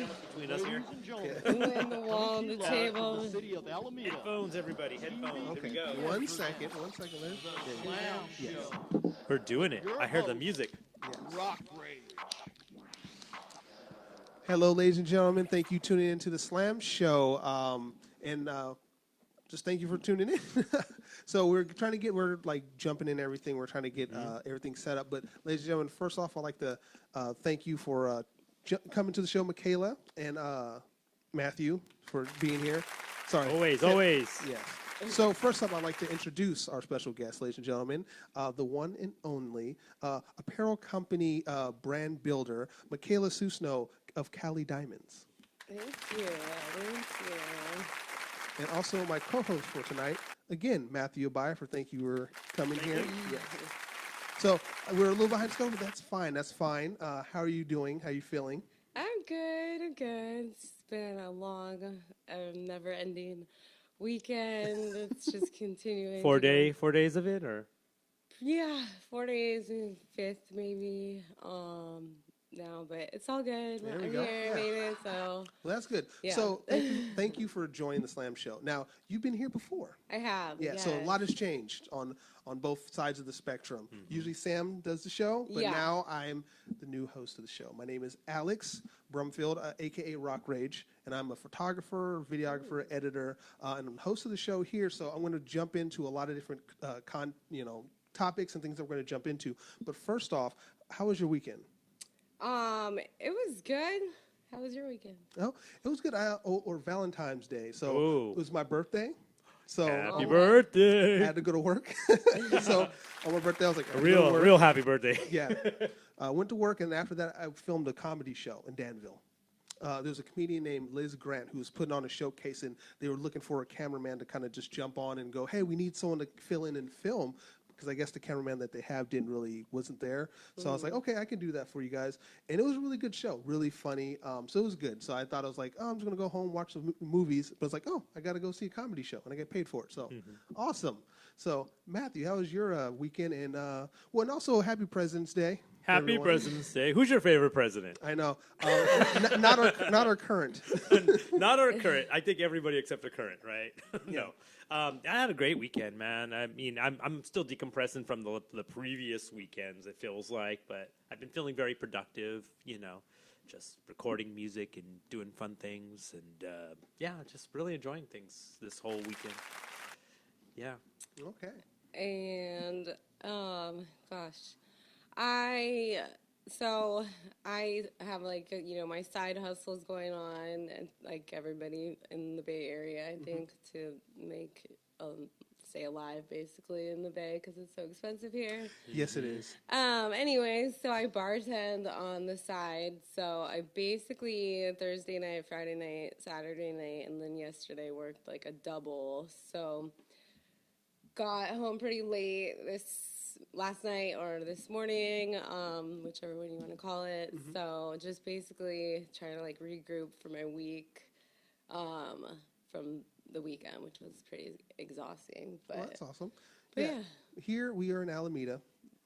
between us here. And the wall, the table. Headphones, everybody. Headphones. Okay. Here we go. One second, Larry. Yes. We're doing it. I heard the music. Rock Rage. Hello, ladies and gentlemen. Thank you for tuning in to the Slam Show. Just thank you for tuning in. So we're like jumping in everything. We're trying to get everything set up. But ladies and gentlemen, first off, I'd like to thank you for coming to the show, Makaela and Matthew, for being here. Sorry. Always. Yes. So first up, I'd like to introduce our special guest, ladies and gentlemen, the one and only apparel company brand builder, Makaela Susnow of Cali Diamonds. Thank you. And also my co-host for tonight, again, Matthew Abaya, thank you for coming here. Yes. So we're a little behind schedule, but that's fine. How are you doing? How are you feeling? I'm good. It's been a long, never-ending weekend. It's just continuing. 4 days of it, or? Yeah, 4 days and fifth maybe. Now, but it's all good. There we I'm go. here, made it, so. Well, that's good. Yeah. So thank you for joining the Slam Show. Now, you've been here before. I have. Yeah, yes. so a lot has changed on both sides of the spectrum. Usually Sam does the show, but now I'm the new host of the show. My name is Alex Brumfield, a.k.a. Rock Rage, and I'm a photographer, videographer, editor, and I'm the host of the show here. So I'm going to jump into a lot of different topics and things that we're going to jump into. But first off, how was your weekend? It was good. How was your weekend? Oh, it was good. Or Valentine's Day. So it was my birthday. So happy birthday! I had to go to work. So on my birthday, I was like, a real happy birthday. Yeah. I went to work, and after that, I filmed a comedy show in Danville. There's a comedian named Liz Grant who was putting on a showcase, and they were looking for a cameraman to kind of just jump on and go, hey, we need someone to fill in and film. Because I guess the cameraman that they have wasn't there. So I was like, okay, I can do that for you guys. And it was a really good show, really funny. So it was good. So I thought I was like, I'm just going to go home, watch some movies. But it's like, I got to go see a comedy show, and I get paid for it. So awesome. So Matthew, how was your weekend? And and also happy President's Day. Happy everyone. President's Day. Who's your favorite president? I know. Not our current. Not our current. I think everybody except the current, right? No. I had a great weekend, man. I mean, I'm still decompressing from the previous weekends, it feels like, but I've been feeling very productive, just recording music and doing fun things, and just really enjoying things this whole weekend. Yeah. Okay. And gosh, I have my side hustles going on, and like everybody in the Bay Area, I think, to make stay alive basically in the Bay because it's so expensive here. Yes, it is. Anyways, so I bartend on the side. So I basically Thursday night, Friday night, Saturday night, and then yesterday worked like a double. So got home pretty late last night or this morning, whichever one you want to call it. So just basically trying to like regroup for my week from the weekend, which was pretty exhausting. But that's awesome. Yeah. Here we are in Alameda,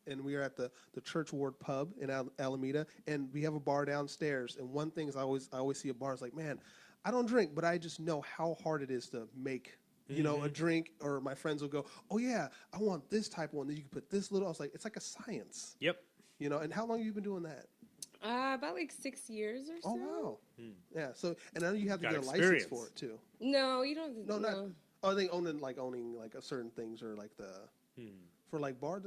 and we are at the Church Ward Pub in Alameda, and we have a bar downstairs. And one thing is I always see a bar, it's like, man, I don't drink, but I just know how hard it is to make a drink, or my friends will go, oh, yeah, I want this type of one. Then you can put this little. I was like, it's like a science. Yep. And how long have you been doing that? About like 6 years or so. Oh, wow. Yeah, so, and I know you have to get a experience. license for it, too. No, you don't. No, not. Oh, they owning like a certain things, or like for like bars.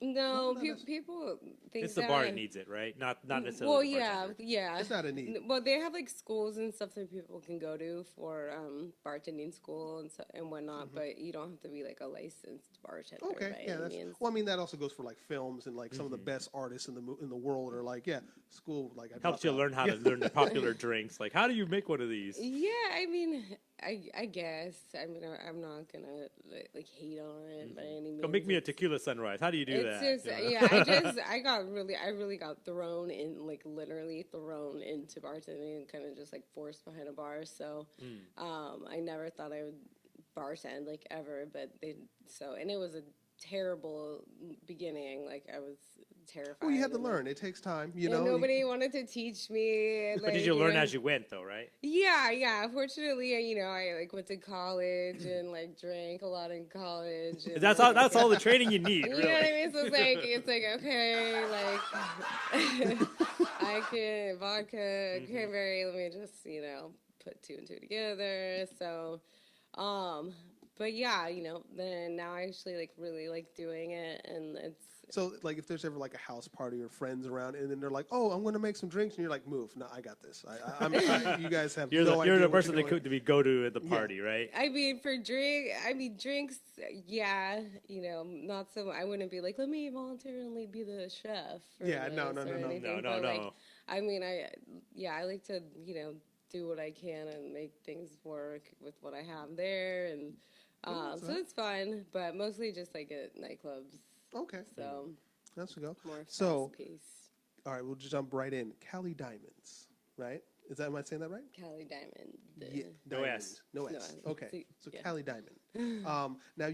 No, people think it's the bar that needs it, right? Not necessarily. Well, the bartender. yeah. It's not a need. Well, they have like schools and stuff that people can go to for bartending school and whatnot, but you don't have to be like a licensed bartender. Okay, by yeah. any means. Well, I mean that also goes for like films and like some of the best artists in the world are like school like helps you learn how to learn the popular drinks. Like, how do you make one of these? Yeah, I mean, I guess I'm not gonna like hate on it by any means. Go make me a tequila sunrise. How do you do that? It's just, I really got thrown in, like literally thrown into bartending and kind of just like forced behind a bar. So, I never thought I would bartend like ever, but and it was a terrible beginning. Like I was terrified. Well, you had to and, learn. It takes time, you and know. nobody wanted to teach me. But Like, did you learn know, as you went, though, right? Yeah. Fortunately, I like went to college and like drank a lot in college. And, That's all. That's all the training you need, You really. know what I mean? So it's like okay, like I can vodka, cranberry. Let me just put two and two together. So, but yeah, then now I actually like really like doing it, and it's. So, like, if there's ever like a house party or friends around, and then they're like, "Oh, I'm going to make some drinks," and you're like, "Move! No, I got this. You guys have You're no idea the what person you're that doing." could go to at the party, right? I mean, drinks, yeah, not so. I wouldn't be like, let me voluntarily be the chef. Yeah, no. No. I mean, I like to, do what I can and make things work with what I have there, and so it's fun, but mostly just like at nightclubs. Okay. So Let's go. more So, fast-paced. all right, we'll just jump right in. Cali Diamonds, right? Am I saying that right? Cali Diamond. Yeah, No Diamond. S. No No S. S. Okay. So Yeah. Cali Diamond. Now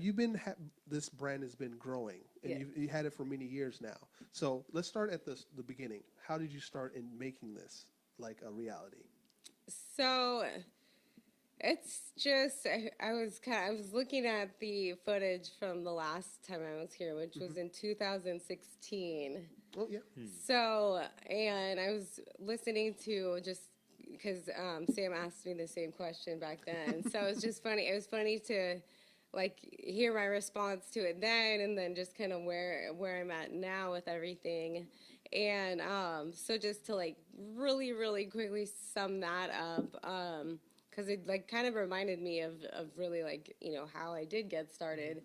this brand has been growing, and Yeah. you had it for many years now. So let's start at the beginning. How did you start in making this like a reality? So it's just I was looking at the footage from the last time I was here, which was in 2016. Oh yeah. So, and I was listening to just because Sam asked me the same question back then. So it was just funny. It was funny to like hear my response to it then, and then just kind of where I'm at now with everything. And so just to like really, really quickly sum that up, because it like kind of reminded me of really like how I did get started,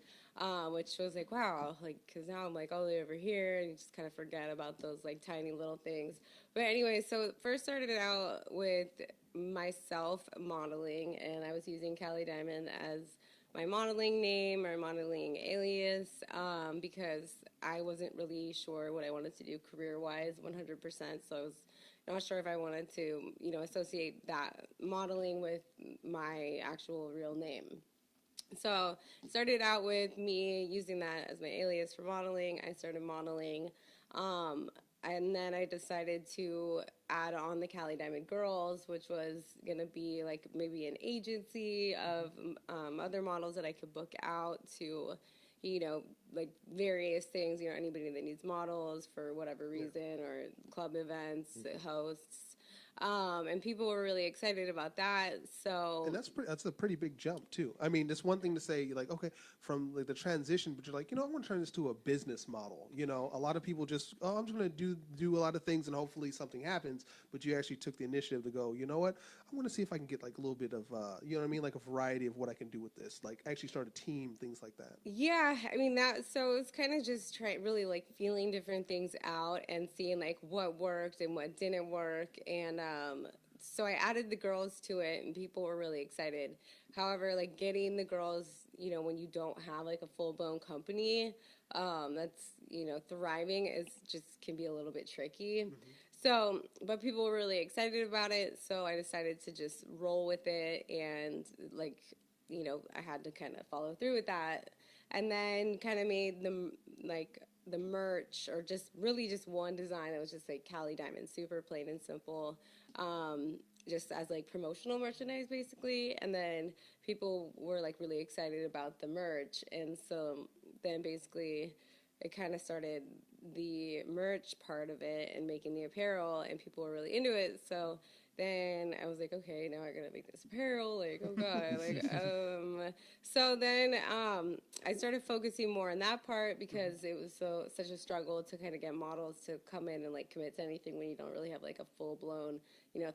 which was like wow, like because now I'm like all the way over here and you just kind of forget about those like tiny little things. But anyway, so first started out with myself modeling, and I was using Cali Diamond as my modeling name or modeling alias because I wasn't really sure what I wanted to do career-wise 100%. So I was not sure if I wanted to, associate that modeling with my actual real name. So started out with me using that as my alias for modeling. I started modeling. And then I decided to add on the Cali Diamond Girls, which was going to be like maybe an agency of other models that I could book out to, like various things, anybody that needs models for whatever reason or club events, hosts. And people were really excited about that. So, And that's a pretty big jump too. I mean, it's one thing to say like, okay, from like the transition, but you're like, I want to turn this to a business model. A lot of people just, I'm just going to do a lot of things and hopefully something happens. But you actually took the initiative to go, you know what? I want to see if I can get like a little bit of, like a variety of what I can do with this. Like actually start a team, things like that. Yeah, I mean so it's kind of just really like feeling different things out and seeing like what worked and what didn't work, and so I added the girls to it and people were really excited. However, like getting the girls, when you don't have like a full-blown company that's thriving is just can be a little bit tricky. So, but people were really excited about it, so I decided to just roll with it, and like I had to kind of follow through with that, and then kind of made the merch, or just really just one design that was just like Cali Diamond, super plain and simple, just as like promotional merchandise basically. And then people were like really excited about the merch, and so then basically it kind of started the merch part of it and making the apparel, and people were really into it. So then I was like, okay, now I gotta make this apparel. Like, oh god, like, So then I started focusing more on that part because it was such a struggle to kind of get models to come in and like commit to anything when you don't really have like a full blown,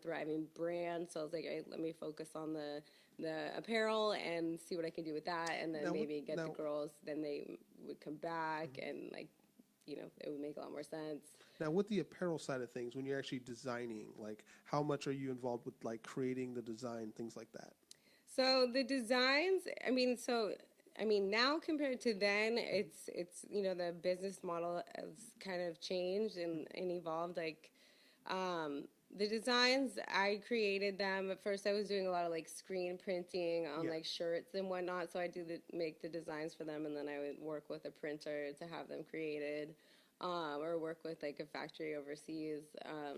thriving brand. So I was like, hey, let me focus on the apparel and see what I can do with that, and then maybe get the girls. Then they would come back, and like, it would make a lot more sense. Now, with the apparel side of things, when you're actually designing, like, how much are you involved with, like, creating the design, things like that? So the designs, now compared to then, it's the business model has kind of changed and evolved. Like, the designs, I created them. At first, I was doing a lot of, like, screen printing on, like, shirts and whatnot, so I make the designs for them, and then I would work with a printer to have them created. or work with like a factory overseas,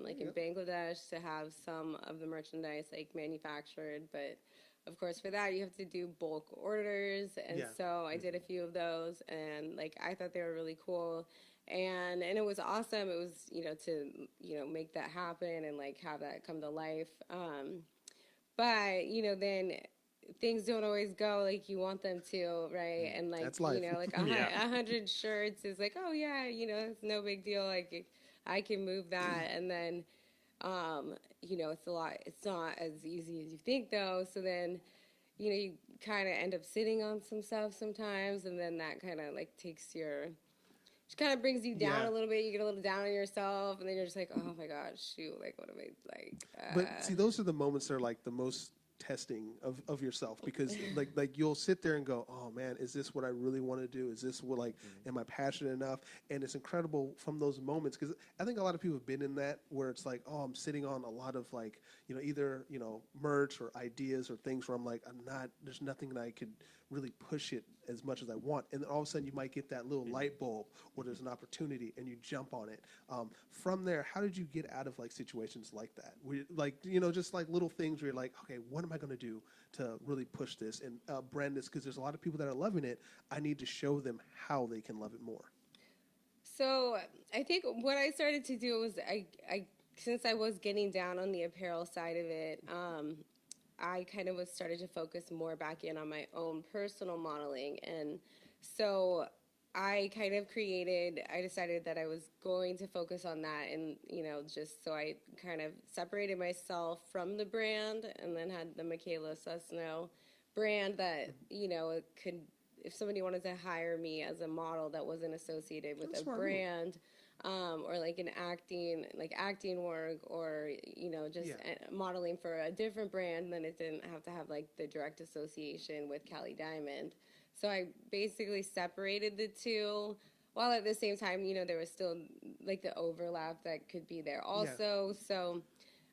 like in Bangladesh, to have some of the merchandise like manufactured. But of course, for that you have to do bulk orders, and so I did a few of those, and like I thought they were really cool. And it was awesome. It was, to, make that happen and like have that come to life. But, then things don't always go like you want them to, right? And like, That's life. Like 100 shirts is like, oh yeah, it's no big deal. Like I can move that. And then, it's a lot, it's not as easy as you think though. So then, you kind of end up sitting on some stuff sometimes. And then that kind of like takes your... It kind of brings you down a little bit. You get a little down on yourself, and then you're just like, oh my gosh, shoot, like, what am I, like... But see, those are the moments that are like the most testing of yourself, because like you'll sit there and go, oh man, is this what I really want to do? Is this what, like, am I passionate enough? And it's incredible from those moments, because I think a lot of people have been in that, where it's like, oh, I'm sitting on a lot of like, either, merch or ideas or things where I'm like, there's nothing that I could really push it as much as I want. And then all of a sudden you might get that little light bulb where there's an opportunity and you jump on it. From there, how did you get out of like situations like that? Where, like, just like little things where you're like, okay, what am I going to do to really push this and brand this? Because there's a lot of people that are loving it. I need to show them how they can love it more. So I think what I started to do was I since I was getting down on the apparel side of it, I kind of started to focus more back in on my own personal modeling. And so I decided that I was going to focus on that, and, just so I kind of separated myself from the brand, and then had the Makaela Susnow brand that, it could, if somebody wanted to hire me as a model that wasn't associated with a brand, or like acting work, or, just modeling for a different brand, then it didn't have to have like the direct association with Cali Diamond. So I basically separated the two, while at the same time, there was still like the overlap that could be there also. So,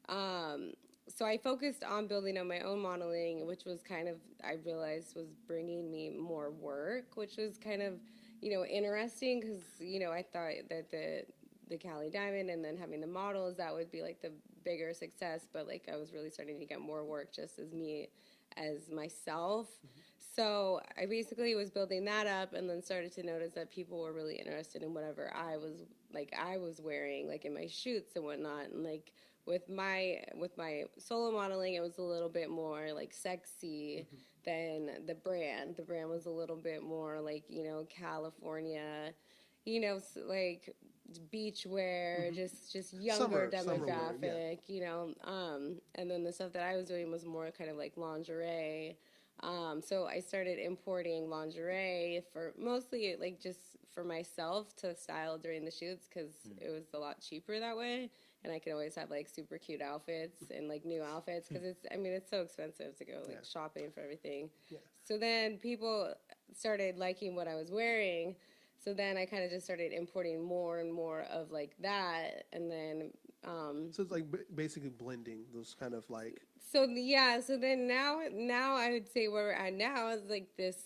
so I focused on building on my own modeling, which was kind of, I realized, was bringing me more work, which was kind of, interesting, because, I thought that the Cali Diamond and then having the models, that would be like the bigger success, but like I was really starting to get more work just as me, as myself. So I basically was building that up, and then started to notice that people were really interested in whatever I was wearing, like in my shoots and whatnot. And like with my solo modeling, it was a little bit more like sexy than the brand. The brand was a little bit more like, California, like beach wear, just younger demographic, and then the stuff that I was doing was more kind of like lingerie. So I started importing lingerie for mostly like just for myself to style during the shoots, because it was a lot cheaper that way. And I could always have like super cute outfits and like new outfits, because it's so expensive to go like shopping for everything. Yeah. So then people started liking what I was wearing. So then I kind of just started importing more and more of like that. And then, so it's like basically blending those kind of like. So then now I would say where we're at now is like this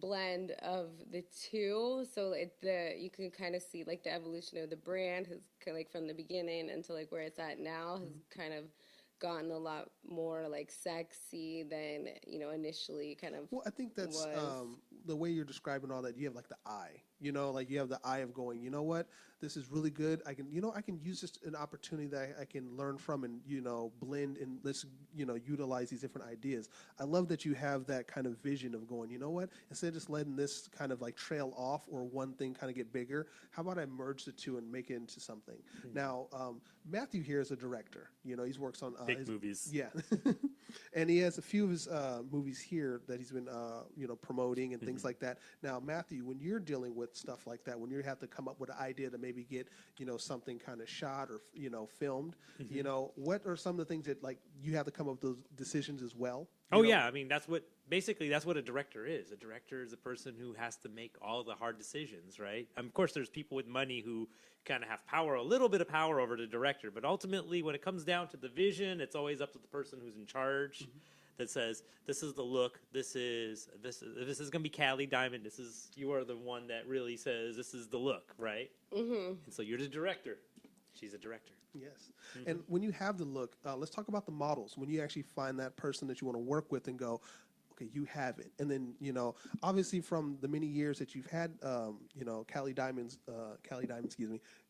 blend of the two. So you can kind of see like the evolution of the brand has kind of like from the beginning until like where it's at now has kind of gotten a lot more like sexy than initially kind of. Well, I think that's the way you're describing all that. You have like the eye, like you have the eye of going, you know what, this is really good. I can use this an opportunity that I can learn from, and blend, and let's utilize these different ideas. I love that you have that kind of vision of going, you know what, instead of just letting this kind of like trail off or one thing kind of get bigger, how about I merge the two and make it into something? Now, Matthew here is a director. He's works on big movies. Yeah, and he has a few of his movies here that he's been promoting and things like that. Now, Matthew, when you're dealing with stuff like that, when you have to come up with an idea to maybe get something kind of shot or filmed, what are some of the things that like you have to come up with those decisions as well? Yeah, I mean that's what a director is. A director is a person who has to make all the hard decisions, right? Of course, there's people with money who kind of have power, a little bit of power over the director, but ultimately, when it comes down to the vision, it's always up to the person who's in charge. charge that says, this is the look, this is going to be Cali Diamond, you are the one that really says this is the look, right? Mm-hmm. And so you're the director. She's a director. Yes. And when you have the look, let's talk about the models. When you actually find that person that you want to work with and go, okay, you have it. And then, obviously from the many years that you've had, Cali Diamond,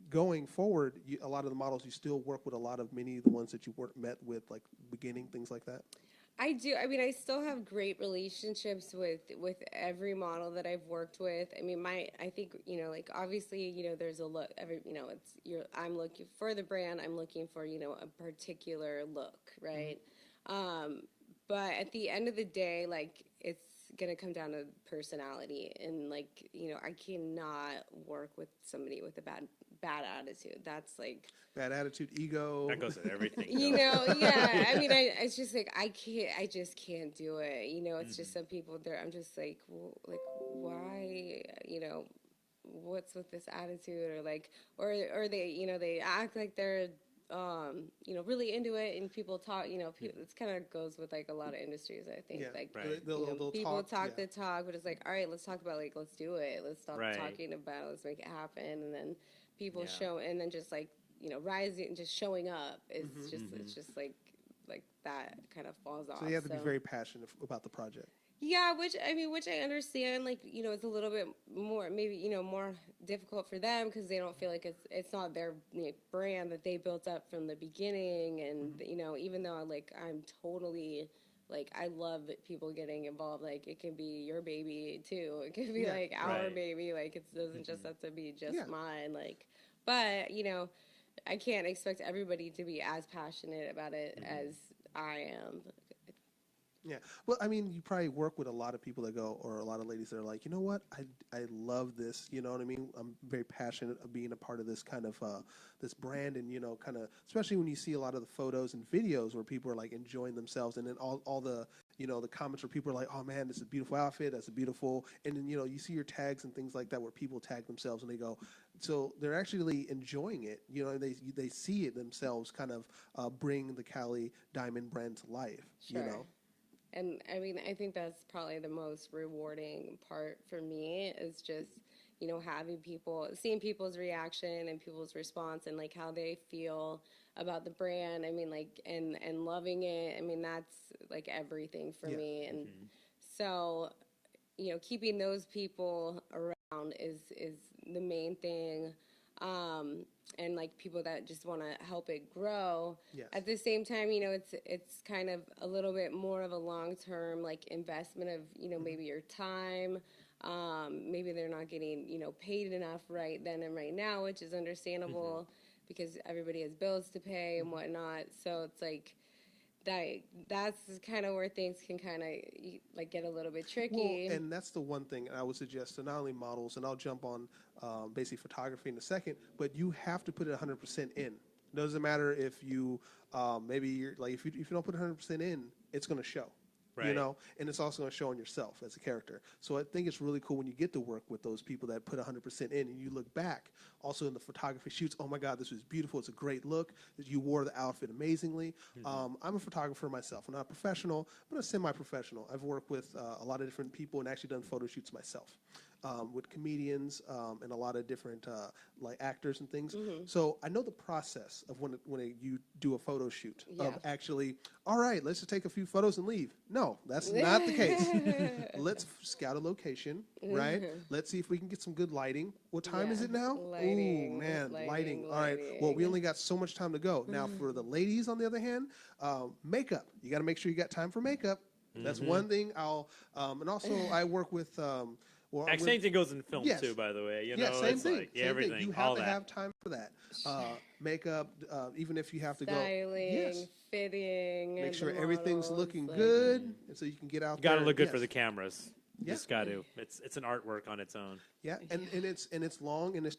going forward, a lot of the models, you still work with many of the ones that you met with, like beginning, things like that? I do. I mean, I still have great relationships with every model that I've worked with. I mean, I think, like obviously, there's a look, I'm looking for the brand. I'm looking for, a particular look, right? But at the end of the day, like, it's going to come down to personality. And, like, I cannot work with somebody with a bad attitude. That's, like... Bad attitude, ego. That goes with everything. Yeah. I mean, it's just, like, I just can't do it. It's just some people there. I'm just, like, why, what's with this attitude? Or, like, or they, they act like they're... really into it, and people talk. It kind of goes with like a lot of industries. I think, like right. They'll people talk the talk, but it's like, all right, let's talk about let's do it. Let's stop talking about it. Let's make it happen. And then people show, and then just like rising, just showing up is it's just like that kind of falls off. So you have to be very passionate about the project. Yeah, which I understand, like, it's a little bit more, maybe, more difficult for them because they don't feel like it's not their brand that they built up from the beginning. And, even though, like, I'm totally, like, I love people getting involved. Like, it can be your baby, too. It can be, like, our baby. Like, it doesn't just have to be just mine. Like, but, I can't expect everybody to be as passionate about it as I am. Yeah. Well, I mean, you probably work with a lot of people that go, or a lot of ladies that are like, you know what, I love this, you know what I mean? I'm very passionate of being a part of this kind of, this brand, and, kind of, especially when you see a lot of the photos and videos where people are like enjoying themselves, and then all the, the comments where people are like, oh man, this is a beautiful outfit, that's a beautiful, and then, you see your tags and things like that where people tag themselves and they go, so they're actually enjoying it, they see it themselves kind of bring the Cali Diamond brand to life, Sure. And I mean, I think that's probably the most rewarding part for me is just, seeing people's reaction and people's response and like how they feel about the brand. I mean, like, and loving it. I mean, that's like everything for me. And so, keeping those people around is the main thing. And like people that just want to help it grow. Yes. At the same time, it's kind of a little bit more of a long-term like investment of, maybe your time. Maybe they're not getting, paid enough right then and right now, which is understandable because everybody has bills to pay and whatnot. So it's like that's kind of where things can kind of like get a little bit tricky. Well, and that's the one thing I would suggest to not only models, and I'll jump on basic photography in a second, but you have to put it 100% in. It doesn't matter if you maybe you're like if you don't put 100% in, it's going to show. Right. And it's also going to show on yourself as a character. So I think it's really cool when you get to work with those people that put 100% in, and you look back also in the photography shoots. Oh my God, this was beautiful. It's a great look. You wore the outfit amazingly. I'm a photographer myself. I'm not a professional, but a semi-professional. I've worked with a lot of different people and actually done photo shoots myself. With comedians and a lot of different like actors and things. So I know the process of when you do a photo shoot of actually, all right, let's just take a few photos and leave. No, that's not the case. Let's scout a location, right? Let's see if we can get some good lighting. What time is it now? Lighting. Ooh, man, lighting. All right, well, we only got so much time to go. Now, for the ladies, on the other hand, makeup. You got to make sure you got time for makeup. That's one thing and also I work with... same thing goes in film too, by the way. Same thing. Like, everything. You have to have time for that. Makeup, even if you have to styling, fitting, make sure everything's looking good, and so you can get out. You got to look good for the cameras. Yeah. Just got to. It's an artwork on its own. Yeah, and it's long and it's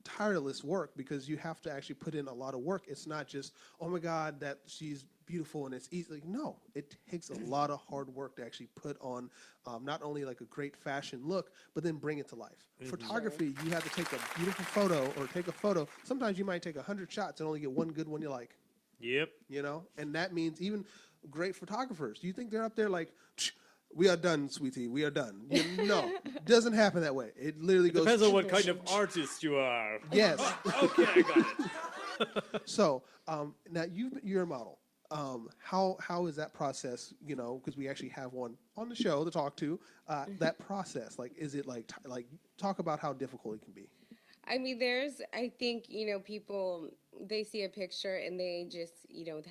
tireless work because you have to actually put in a lot of work. It's not just, oh my God, that she's beautiful and it's easy. Like, no, it takes a lot of hard work to actually put on not only like a great fashion look, but then bring it to life. Photography, you have to take a beautiful photo or take a photo. Sometimes you might take 100 shots and only get one good one you like. Yep. And that means even great photographers. Do you think they're up there like, we are done, sweetie, we are done? No, it doesn't happen that way. It literally goes. Depends on what kind of artist you are. Yes. Okay, I got it. So now you're a model. How is that process? You know, because we actually have one on the show to talk to. That process, like, is it like talk about how difficult it can be? I mean, I think, people, they see a picture and they just,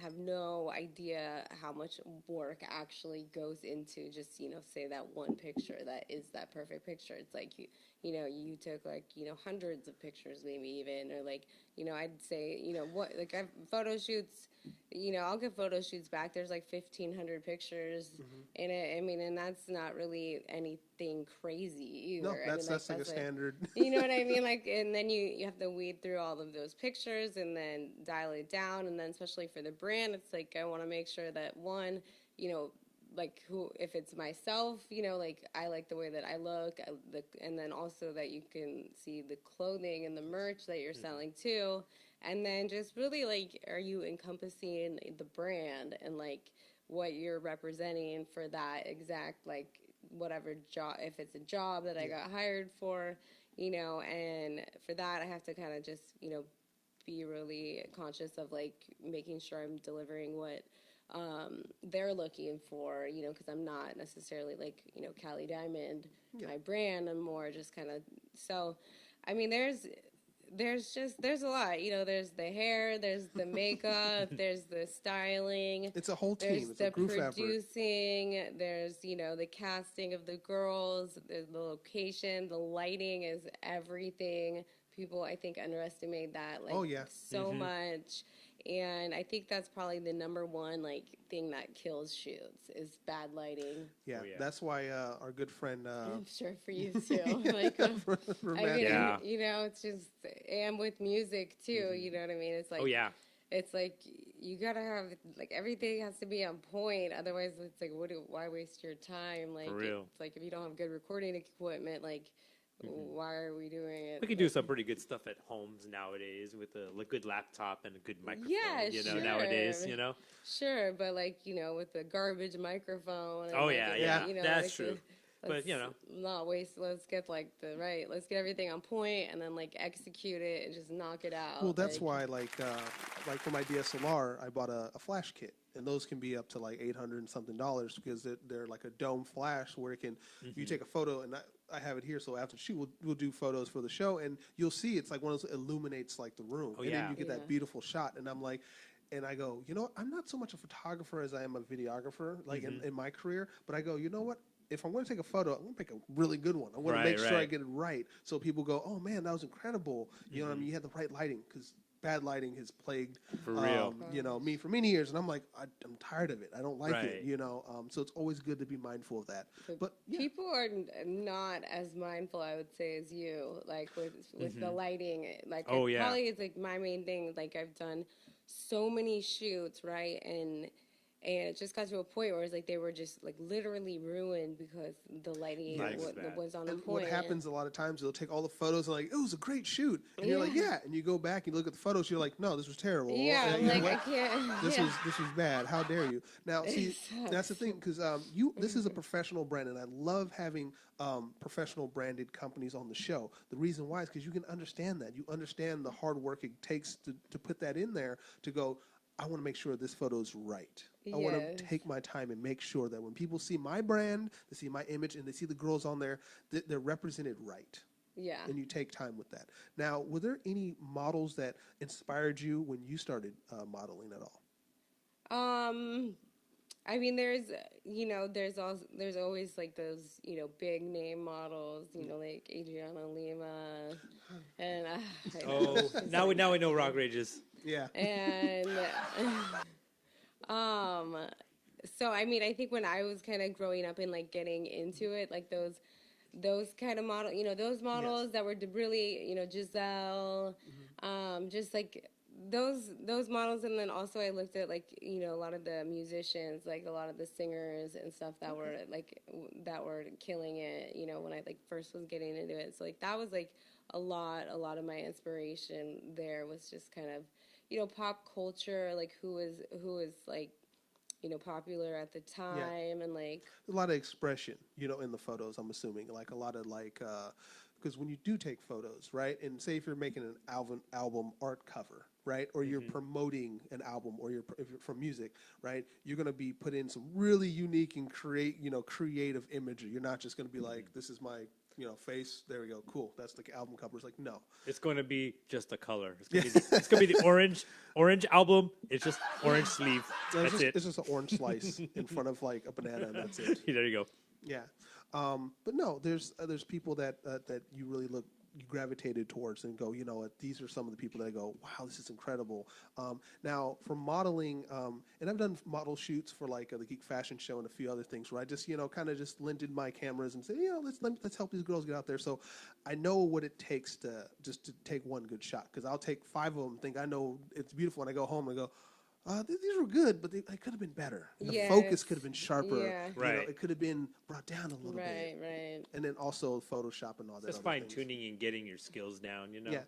have no idea how much work actually goes into just, say that one picture that is that perfect picture. It's like, you took like, hundreds of pictures maybe even, or like, I'd say, like I've photo shoots, I'll get photo shoots back. There's like 1,500 pictures in it. I mean, and that's not really anything crazy either. No, that's I mean, like a standard. You know what I mean? Like, and then you have to weed through all of those pictures and then dial it down. And then especially for the brand, it's like, I want to make sure that one, like if it's myself, like I like the way that I look, and then also that you can see the clothing and the merch that you're selling too. And then just really like, are you encompassing the brand and like what you're representing for that exact, like whatever job, if it's a job that I got hired for, and for that I have to kind of just, be really conscious of like making sure I'm delivering what they're looking for, because I'm not necessarily like, Cali Diamond, my brand. I'm more just kind of, so, I mean, there's a lot, there's the hair, there's the makeup, there's the styling. It's a whole team. There's It's the a group effort. producing, there's, the casting of the girls, there's the location, the lighting is everything. People, I think, underestimate that, like, so much. And I think that's probably the number one, like, thing that kills shoots is bad lighting. Yeah, that's why our good friend... I'm sure for you, too. Like, I mean, it's just... And with music, too, you know what I mean? It's like... It's like, you gotta have, like, everything has to be on point. Otherwise, it's like, why waste your time? Like, for real. It's like, if you don't have good recording equipment, like... Why are we doing it? We can do some pretty good stuff at homes nowadays with a good laptop and a good microphone. Sure. Nowadays, Sure, but like with the garbage microphone. And that's true. But not waste. Let's get let's get everything on point and then like execute it and just knock it out. Well, that's why like for my DSLR, I bought a flash kit. And those can be up to like $800 and something because they're like a dome flash where it can, you take a photo, and I have it here. So after the shoot, we'll do photos for the show, and you'll see it's like one of those illuminates like the room, and then you get that beautiful shot. And I'm like, and I go, I'm not so much a photographer as I am a videographer, like in my career. But I go, you know what? If I'm going to take a photo, I'm going to pick a really good one. I want to make sure I get it right, so people go, "Oh man, that was incredible!" You know what I mean? You had the right lighting because bad lighting has plagued for real. Me for many years, and I'm like, I'm tired of it. I don't like it. So it's always good to be mindful of that. But people are not as mindful, I would say, as you. Like with the lighting, like probably is like my main thing. Like I've done so many shoots, right, and it just got to a point where it's like they were just like literally ruined because the lighting was on the point. What happens a lot of times, they'll take all the photos and like, it was a great shoot, and you're like, and you go back and you look at the photos, you're like, no, this was terrible. I can't. This was bad. How dare you? Now, see, that's the thing because this is a professional brand, and I love having professional branded companies on the show. The reason why is because you can understand that. You understand the hard work it takes to put that in there to go, I want to make sure this photo is right. I want to take my time and make sure that when people see my brand, they see my image, and they see the girls on there, they're represented right. Yeah. And you take time with that. Now, were there any models that inspired you when you started modeling at all? I mean, there's always like those, big name models, like Adriana Lima, and now we know Rock Rages. Yeah. And so I mean, I think when I was kind of growing up and like getting into it, like those kind of model, those models that were really, Giselle, just like those models. And then also I looked at like, a lot of the musicians, like a lot of the singers and stuff that were killing it, when I like first was getting into it. So like that was like a lot of my inspiration there was just kind of, pop culture, like who is like popular at the time, and like a lot of expression, in the photos. I'm assuming like a lot of like, because when you do take photos, right, and say if you're making an album art cover, right, or you're promoting an album, or if you're from music, right, you're gonna be put in some really unique and creative imagery. You're not just gonna be like, this is my face. There we go. Cool. That's the album cover. It's like, no. It's going to be just a color. It's going to be the orange album. It's just orange sleeve. That's it. It's just an orange slice in front of like a banana, and that's it. There you go. Yeah. But no, there's people that you really you gravitated towards and go, these are some of the people that I go, wow, this is incredible. Now for modeling, and I've done model shoots for like the Geek Fashion Show and a few other things where I just, kind of just lended my cameras and say, let's help these girls get out there. So I know what it takes to take one good shot, because I'll take 5 of them, think I know it's beautiful, and I go home and I go, these were good, but they could have been better. The focus could have been sharper. Yeah. Right. It could have been brought down a little bit. Right. And then also Photoshop and all that. Just fine tuning and getting your skills down, Yeah,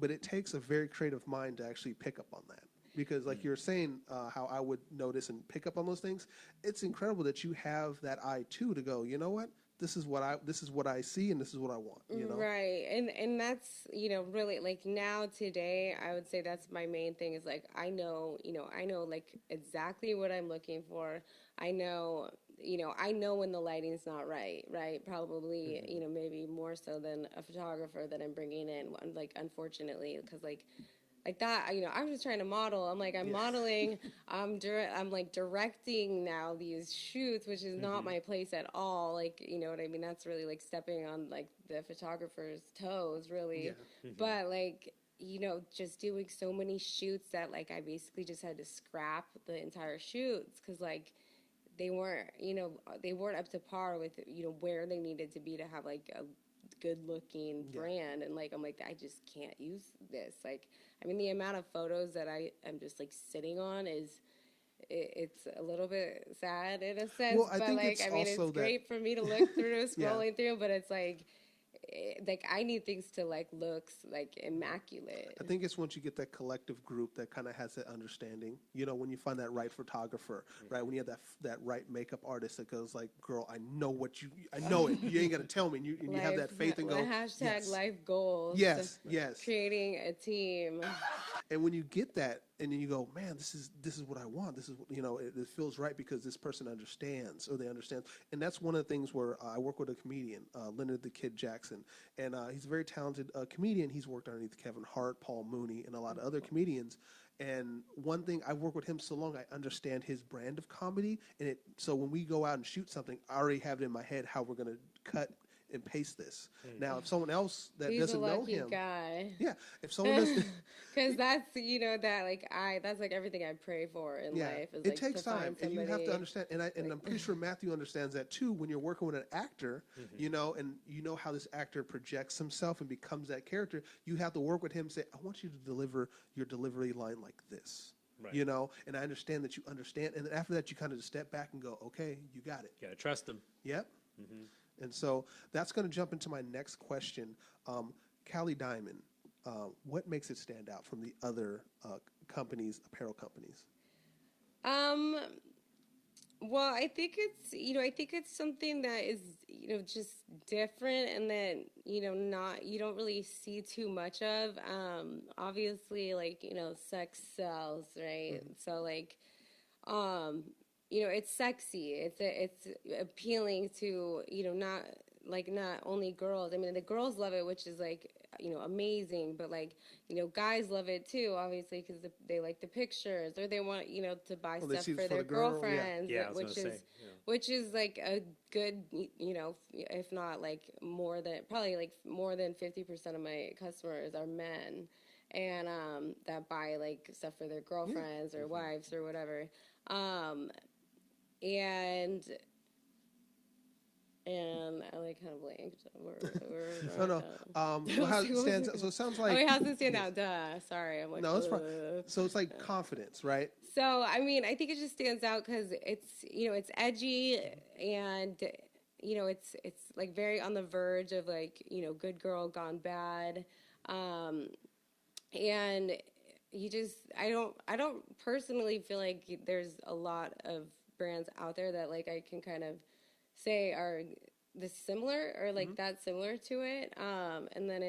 but it takes a very creative mind to actually pick up on that. Because like you're saying, how I would notice and pick up on those things, it's incredible that you have that eye too to go, you know what? This is what I see, and this is what I want. Right, and that's really like now today, I would say that's my main thing is like I know like exactly what I'm looking for. I know when the lighting's not right. Probably maybe more so than a photographer that I'm bringing in. Like unfortunately, because like that, I'm just trying to model. I'm like, I'm modeling. I'm like directing now these shoots, which is not my place at all. Like, you know what I mean? That's really like stepping on like the photographer's toes, really. Yeah. But like, just doing so many shoots that like I basically just had to scrap the entire shoots because like they weren't up to par with where they needed to be to have like a good looking brand. And like I'm like, I just can't use this. Like, I mean, the amount of photos that I am just like sitting on it's a little bit sad in a sense. Well, but like, I mean, it's great for me to look through, scrolling through, but it's like I need things to like look like immaculate. I think it's once you get that collective group that kind of has that understanding, when you find that right photographer, right? When you have that right makeup artist that goes like, girl, I know it. You ain't got to tell me. And you have that faith and go, hashtag life goals. Yes. Creating a team. And when you get that, and then you go, man, this is what I want. This is, it feels right because this person understands, or they understand. And that's one of the things where I work with a comedian, Leonard the Kid Jackson, and he's a very talented comedian. He's worked underneath Kevin Hart, Paul Mooney, and a lot of other comedians. And one thing, I've worked with him so long, I understand his brand of comedy. And so when we go out and shoot something, I already have it in my head how we're going to cut and paste this. Now, if someone else that doesn't know him, guy. Yeah, if someone doesn't, because that's that's like everything I pray for in life. Is it like takes time, and you have to understand. And I'm pretty sure Matthew understands that too. When you're working with an actor, and how this actor projects himself and becomes that character, you have to work with him. And say, I want you to deliver your delivery line like this. Right. And I understand that you understand. And then after that, you kind of just step back and go, okay, you got it. You got to trust him. Yep. And so that's going to jump into my next question. Cali Diamond, what makes it stand out from the other apparel companies? Well, I think it's something that is, just different and that, you don't really see too much of. Obviously, like, sex sells, right? So, like, it's sexy. It's appealing to, not only girls. I mean, the girls love it, which is like, amazing. But like, guys love it too, obviously, because they like the pictures or they want, to buy stuff for their girlfriends, which is like a good, if not like more than 50% of my customers are men, and that buy like stuff for their girlfriends or wives or whatever. And I like kind of blanked. How it stands out? So it sounds like. Oh, wait, how's it stand out? Duh. Sorry, I'm like. No, it's fine. So it's like confidence, right? So I mean, I think it just stands out because it's edgy and it's like very on the verge of like good girl gone bad, and I don't personally feel like there's a lot of brands out there that like I can kind of say are this similar or like that similar to it. And then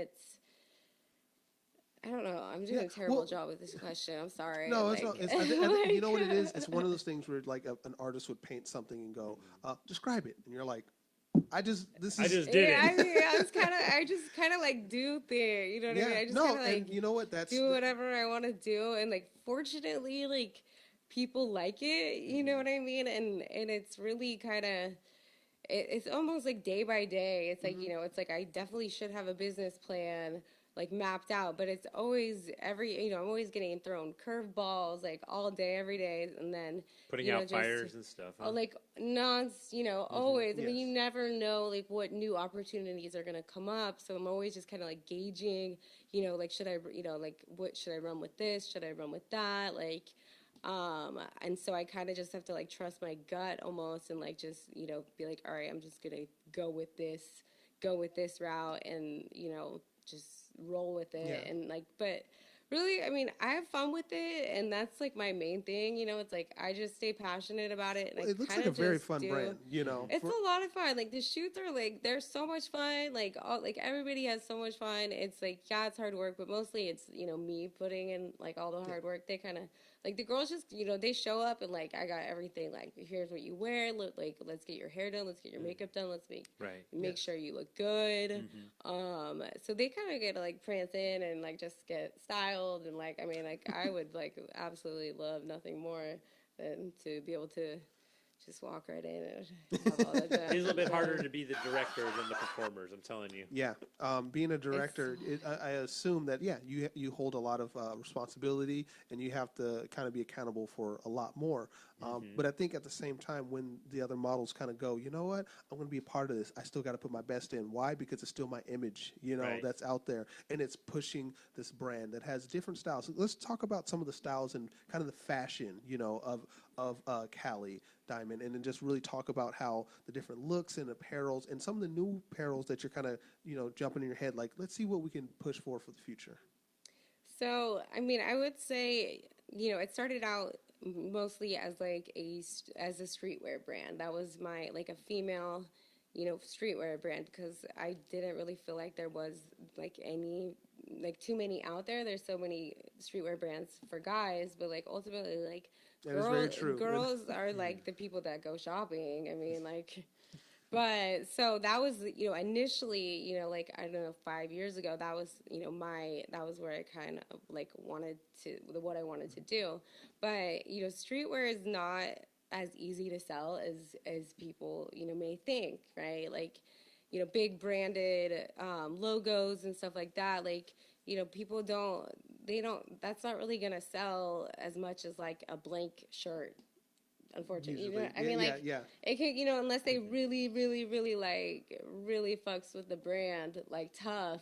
I don't know. I'm doing a terrible job with this question. I'm sorry. No, like, it's not. I think, you know what it is? It's one of those things where like an artist would paint something and go, describe it. And you're like, I just did it. I mean, I just kind of like do things, you know what I mean? I just kind of like, you know what? do whatever I want to do. And like, fortunately, like people like it, you know what I mean? And it's really kind of, it's almost like day by day. It's like, it's like I definitely should have a business plan like mapped out, but it's always I'm always getting thrown curveballs like all day, every day, and then putting out fires and stuff. Huh? Like always. I mean, you never know like what new opportunities are gonna come up. So I'm always just kind of like gauging, like should I, like what should I run with this? Should I run with that? Like, and so I kind of just have to like trust my gut almost, and like just be like, all right, I'm just gonna go with this route, and just roll with it. And like, but really, I mean, I have fun with it, and that's like my main thing. It's like I just stay passionate about it. And it looks like a very fun brand. It's a lot of fun. Like the shoots are like they're so much fun. Like everybody has so much fun. It's like it's hard work, but mostly it's me putting in like all the hard work. They kind of like the girls just they show up and like I got everything. Like here's what you wear. Like let's get your hair done. Let's get your makeup done. Let's make sure you look good. So they kind of get to like prance in and like just get styled, and like I mean like I would like absolutely love nothing more than to be able to just walk right in and have all that done. It's a little bit harder to be the director than the performers, I'm telling you. Yeah, being a director, I assume that you hold a lot of responsibility, and you have to kind of be accountable for a lot more. But I think at the same time, when the other models kind of go, you know what, I'm going to be a part of this. I still got to put my best in. Why? Because it's still my image, that's out there, and it's pushing this brand that has different styles. So let's talk about some of the styles and kind of the fashion, of Cali Diamond, and then just really talk about how the different looks and apparels and some of the new apparels that you're kind of jumping in your head. Like, let's see what we can push for the future. So, I mean, I would say it started out mostly as like as a streetwear brand. That was my like a female streetwear brand, because I didn't really feel like there was like any like too many out there. There's so many streetwear brands for guys, but like ultimately like girls are like the people that go shopping. I mean like, but so that was initially like I don't know 5 years ago that was that was where I kind of like wanted to what I wanted to do. But streetwear is not as easy to sell as people may think, right? Like big branded logos and stuff like that. Like people don't that's not really gonna sell as much as like a blank shirt, unfortunately. I mean it can unless they really really really like really fucks with the brand like tough,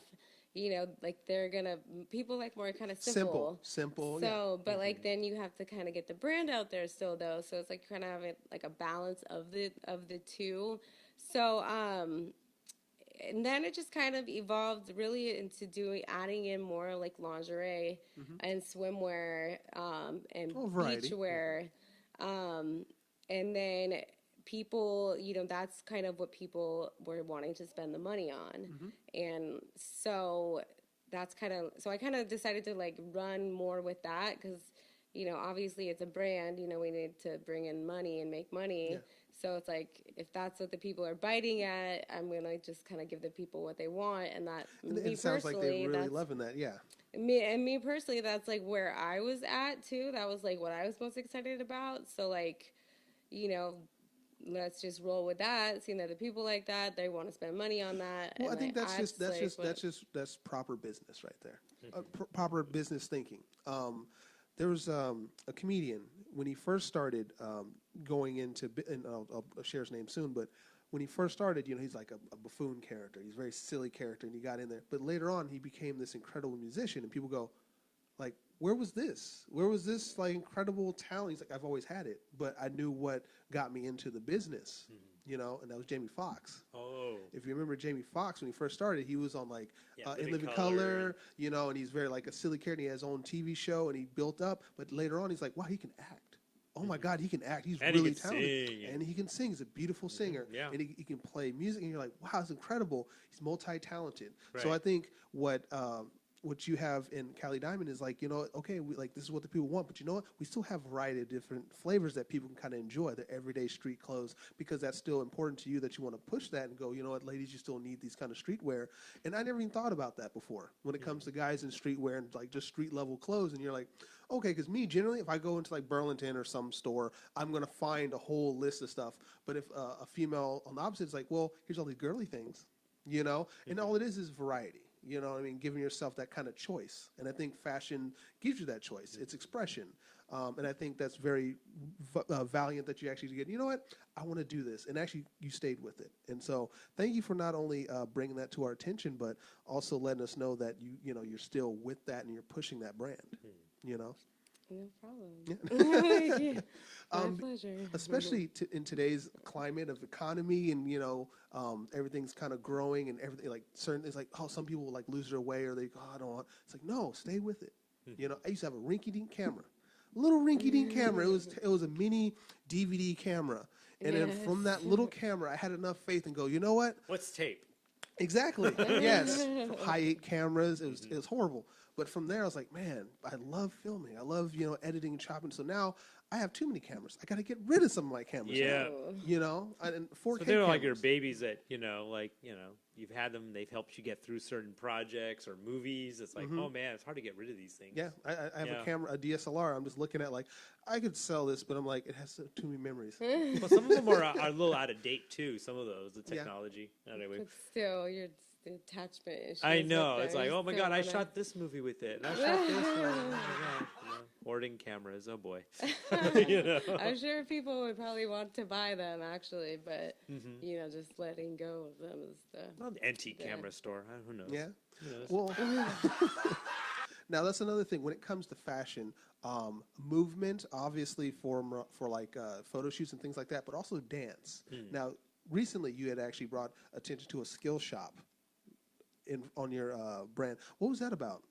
like they're gonna people like more kind of simple. So but like then you have to kind of get the brand out there still though, so it's like kind of having like a balance of the two. So and then it just kind of evolved really into adding in more like lingerie and swimwear and beachwear. And then people, that's kind of what people were wanting to spend the money on. And so so I kind of decided to like run more with that because, obviously it's a brand, we need to bring in money and make money. Yeah. So it's like, if that's what the people are biting at, I'm going to just kind of give the people what they want. And that, it sounds like they're really loving that, yeah. Me personally, that's like where I was at too. That was like what I was most excited about. So like, let's just roll with that. Seeing that the people like that, they want to spend money on that. Well, I think that's proper business right there. Proper business thinking. There was a comedian when he first started going into, and I'll share his name soon, but when he first started, he's like a buffoon character. He's a very silly character, and he got in there. But later on, he became this incredible musician, and people go, like, where was this? Where was this, like, incredible talent? He's like, I've always had it, but I knew what got me into the business. you know, and that was Jamie Foxx. Oh. If you remember Jamie Foxx, when he first started, he was on like In Living Color. Color, you know, and he's very like a silly character. He has his own TV show, and he built up. But later on, he's like, wow, he can act. Oh my God, he can act. He's And really he can talented. sing. And he can sing. He's a beautiful singer. Yeah. And he can play music. And you're like, wow, it's incredible. He's multi-talented. Right. So I think what you have in Cali Diamond is like, you know, okay, this is what the people want, but you know what? We still have a variety of different flavors that people can kind of enjoy, the everyday street clothes, because that's still important to you, that you want to push that and go, you know what, ladies, you still need these kind of streetwear. And I never even thought about that before when it comes to guys in streetwear and like just street level clothes. And you're like, okay, because me, generally, if I go into like Burlington or some store, I'm going to find a whole list of stuff. But if a female on the opposite is like, well, here's all these girly things, you know, and all it is variety. You know what I mean? Giving yourself that kind of choice. And I think fashion gives you that choice. It's expression. And I think that's very valiant that you actually get, you know what? I want to do this. And actually, you stayed with it. And so thank you for not only bringing that to our attention, but also letting us know that you're still with that and you're pushing that brand, you know? No problem. Yeah. My pleasure. Especially in today's climate of economy and, you know, everything's kind of growing and everything, like certain, it's like, oh, some people will like lose their way or they go, oh, I don't want. It's like, no, stay with it. You know, I used to have a rinky-dink camera, little rinky-dink camera. It was a mini DVD camera. And then from that little camera, I had enough faith and go, you know what? What's tape? Exactly. Yes. High 8 cameras. It was horrible. But from there, I was like, man, I love filming. I love, you know, editing and chopping. So now I have too many cameras. I got to get rid of some of my cameras. Yeah. Now, you know, and 4K So they're cameras. like your babies that, you know, you've had them. They've helped you get through certain projects or movies. It's like, oh, man, it's hard to get rid of these things. Yeah, I have a camera, a DSLR. I'm just looking at like, I could sell this, but I'm like, it has too many memories. Well, some of them are a little out of date, too. Some of those, the technology. Anyway. But still, you're the attachment issues. I know. With It's like, there. oh, my You God, I still shot this movie with it. And I shot this one. Oh, my God. You know, hoarding cameras. Oh, boy. You know? I'm sure people would probably want to buy them, actually, but, you know, just letting go of them is the... Well, the antique camera store. Who knows? Yeah. Who knows? Well, now that's another thing. When it comes to fashion, movement, obviously for like photo shoots and things like that, but also dance. Now, recently you had actually brought attention to a skill shop on your brand. What was that about?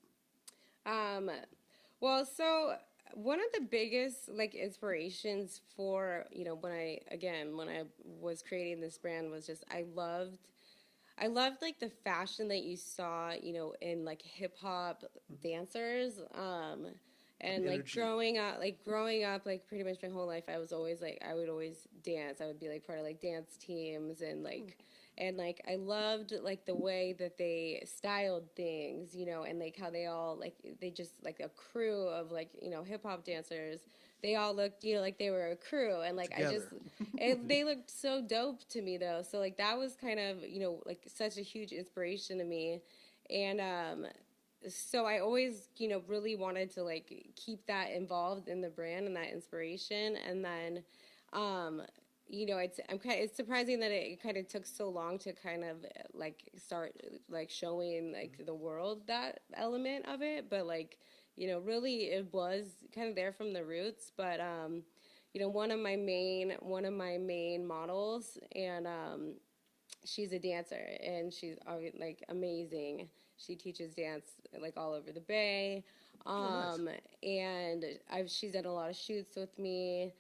Well, so one of the biggest like inspirations for, you know, when I was creating this brand was just I loved like the fashion that you saw, you know, in like hip hop dancers. And like growing up, like pretty much my whole life, I was always like, I would always dance. I would be like part of like dance teams and like, I loved like the way that they styled things, you know, and like how they all like, they just like a crew of like, you know, hip hop dancers. They all looked, you know, like they were a crew and like Together. they looked so dope to me though. So like that was kind of, you know, like such a huge inspiration to me. And, so I always, you know, really wanted to like keep that involved in the brand and that inspiration. And then, you know, it's surprising that it kind of took so long to kind of like start like showing like the world that element of it. But like, you know, really it was kind of there from the roots. But, you know, one of my main models and, she's a dancer and she's like amazing. She teaches dance like all over the Bay. Nice. And she's done a lot of shoots with me.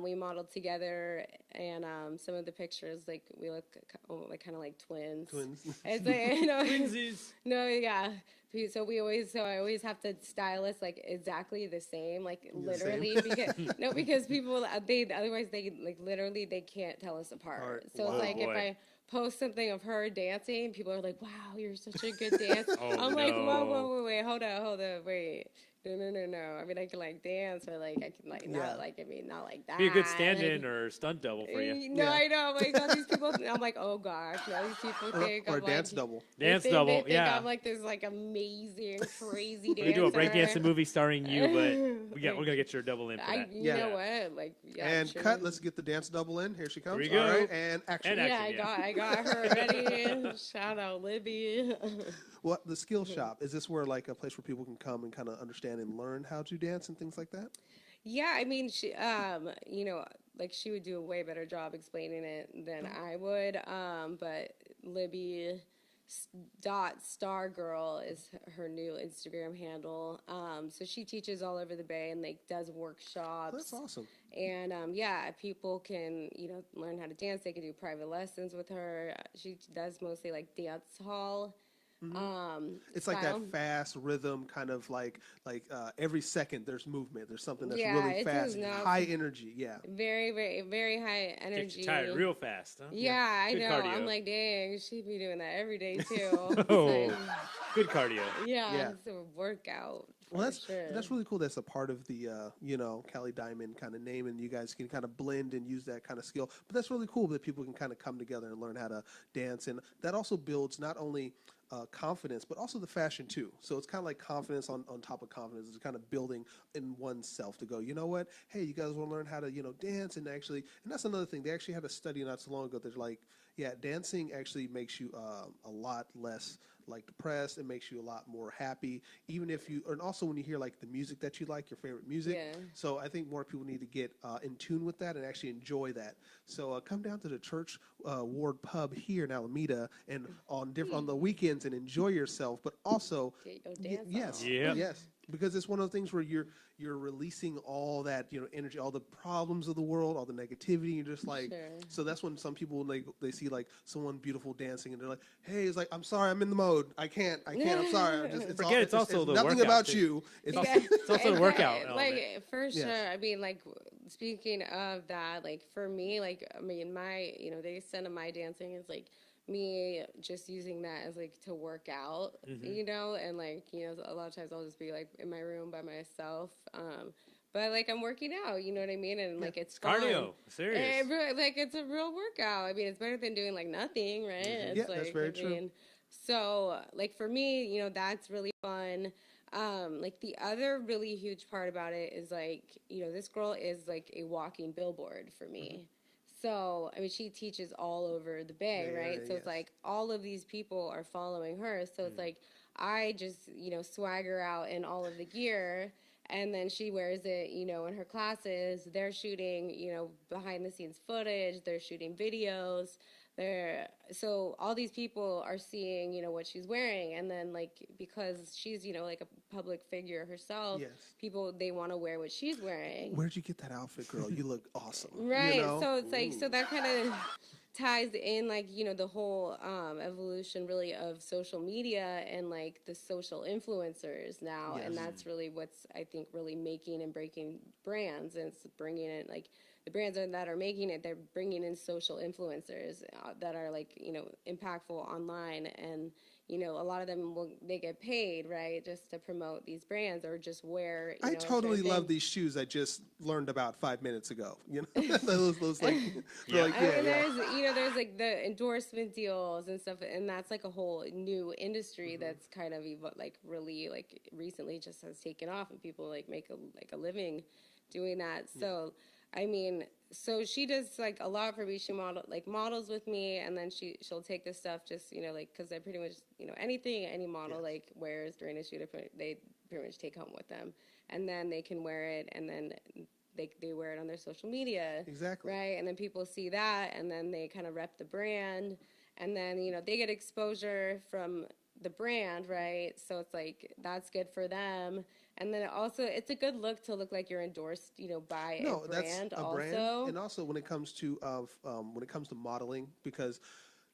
We modeled together and some of the pictures like we look like kind of like twins. It's like, you know, Twinsies. No, yeah. So I always have to style us like exactly the same, like literally because people otherwise they like literally they can't tell us apart. So Wow. it's like if I post something of her dancing, people are like, "Wow, you're such a good dancer." I'm like, "Whoa, wait, hold on, wait." No. I mean, I can like dance, or like I can like not like not like that. Be a good stand-in or stunt double for you. No, I know. Like all these people, I'm like, oh gosh, all these people think or I'm dance like, double. Dance they double, think yeah. I'm like this like amazing, crazy dancer. We do a breakdancing movie starring you, but we're gonna get your double in for that. You know what? Like, yeah, And sure. cut. Let's get the dance double in. Here she comes. Here we go. All right, and action. And Yeah, I got her ready. Shout out Libby. Well, the skill shop, is this where like a place where people can come and kind of understand and learn how to dance and things like that? Yeah, I mean, she, you know, like she would do a way better job explaining it than I would. But Libby .stargirl is her new Instagram handle. So she teaches all over the Bay and like does workshops. That's awesome. And yeah, people can learn how to dance. They can do private lessons with her. She does mostly like dance hall. It's style. like that fast rhythm, kind of like every second there's movement. There's something that's Yeah, really it fast, does not- high energy. Yeah. Very, very, very high energy. Gets you tired real fast, huh? Yeah, I Good know. cardio. I'm like, dang, she'd be doing that every day too. Oh, So, good cardio. Yeah. it's a workout. Well, for that's sure. that's really cool. That's a part of the Cali Diamond kind of name, and you guys can kind of blend and use that kind of skill. But that's really cool that people can kind of come together and learn how to dance, and that also builds not only confidence but also the fashion too. So it's kind of like confidence on top of confidence. It's kind of building in oneself to go, you know what? Hey, you guys want to learn how to dance, and that's another thing. They actually had a study not so long ago. They're like, yeah, dancing actually makes you a lot less like depressed. It makes you a lot more happy, even if you, and also when you hear like the music that you like, your favorite music. Yeah. So I think more people need to get in tune with that and actually enjoy that. So come down to the Church Ward Pub here in Alameda, and on the weekends, and enjoy yourself, but also Get your dance yes, on. Yeah. yes, because it's one of those things where you're releasing all that energy, all the problems of the world, all the negativity. You're just like, Sure. so that's when some people they see like someone beautiful dancing, and they're like, hey, it's like, I'm sorry, I'm in the mode. I can't. I'm sorry. It's also the nothing workout, about too. you. It's It's also the workout element. Like for sure. Yes. I mean, like speaking of that, like for me, like I mean, my the extent of my dancing is like me just using that as like to work out, and like a lot of times I'll just be like in my room by myself. But like I'm working out, you know what I mean, and like it's fun. Cardio, serious. Like it's a real workout. I mean, it's better than doing like nothing, right? It's Yeah, like, that's very true. So like for me, that's really fun. Like the other really huge part about it is like, this girl is like a walking billboard for me. So, I mean, she teaches all over the Bay, Yeah, right? So yes. it's like all of these people are following her. So it's like I just, swagger out in all of the gear, and then she wears it, in her classes. They're shooting, behind the scenes footage. They're shooting videos. So all these people are seeing, what she's wearing, and then like because she's, like a public figure herself, Yes. people they want to wear what she's wearing. Where'd you get that outfit, girl? You look awesome. Right. So it's like, so that kind of ties in like, the whole evolution really of social media and like the social influencers now. Yes. And that's really what's, I think, really making and breaking brands. And it's bringing in like the brands that are making it, they're bringing in social influencers that are like, impactful online. And, a lot of them they get paid, right, just to promote these brands or just wear. I totally love these shoes I just learned about 5 minutes ago. Those like, Yeah. like, I mean, yeah. there's like the endorsement deals and stuff, and that's like a whole new industry that's kind of like really like recently just has taken off, and people like make a living doing that. So, I mean, so she does like a lot for me. She models with me, and then she'll take this stuff just like because I pretty much anything any model like wears during a shoot, they pretty much take home with them, and then they can wear it, and then they wear it on their social media. Exactly. Right. And then people see that, and then they kind of rep the brand, and then, they get exposure from the brand, right? So it's like, that's good for them. And then it's a good look to look like you're endorsed, by a brand that's a also. brand. And also when it comes to modeling, because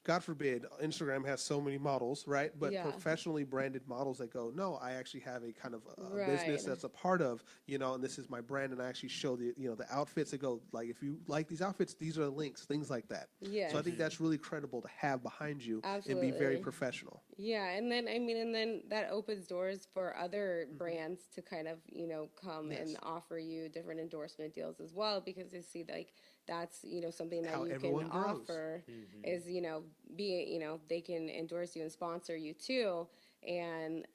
God forbid, Instagram has so many models, right? But Yeah. professionally branded models that go, no, I actually have a kind of a Right. business that's a part of, and this is my brand, and I actually show the outfits that go, like, if you like these outfits, these are the links, things like that. Yes. So I think that's really credible to have behind you and be very Absolutely. professional. Yeah, and then that opens doors for other brands to kind of, come Yes. and offer you different endorsement deals as well, because they see like that's, something that How you everyone can grows. offer is, they can endorse you and sponsor you too. And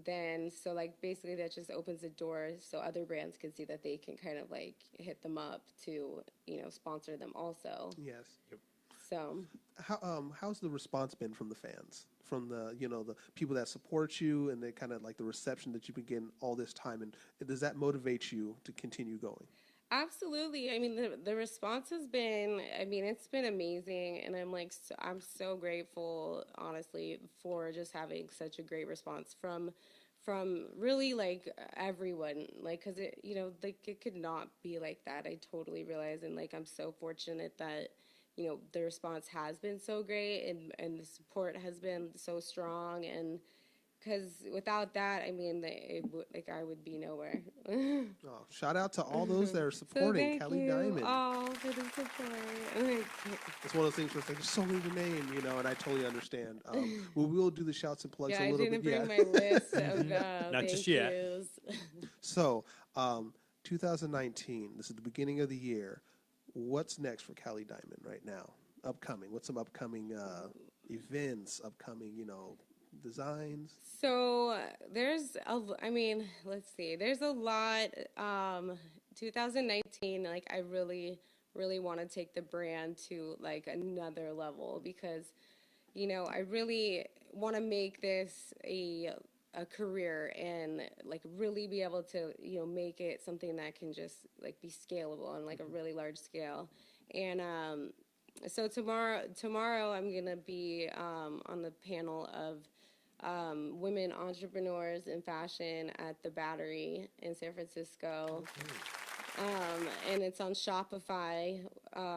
then, so like basically that just opens the door so other brands can see that they can kind of like hit them up to, sponsor them also. Yes. So How's the response been from the fans, from the the people that support you, and the kind of like the reception that you've been getting all this time, and does that motivate you to continue going? Absolutely. I mean, the response has been, I mean, it's been amazing. And I'm like, I'm so grateful, honestly, for just having such a great response from really like everyone. Like, cause it, you know, like it could not be like that. I totally realize. And like, I'm so fortunate that, you know, the response has been so great and the support has been so strong. And because without that, I mean, like I would be nowhere. Oh, shout out to all those that are So supporting thank Cali you Diamond. all for the support. It's one of those things where it's like, there's so many to name, you know, and I totally understand. Well, we will do the shouts and plugs Yeah, a I little didn't bit. bring my list of Not just thank yet. yous. So, 2019, this is the beginning of the year. What's next for Cali Diamond right now? Upcoming. What's some upcoming events, upcoming, you know, designs? So I mean, let's see. There's a lot. 2019, like I really, really want to take the brand to like another level because, you know, I really want to make this a career and like really be able to, you know, make it something that can just like be scalable on like a really large scale. And so tomorrow I'm gonna be on the panel of women entrepreneurs in fashion at the Battery in San Francisco. And it's on Shopify,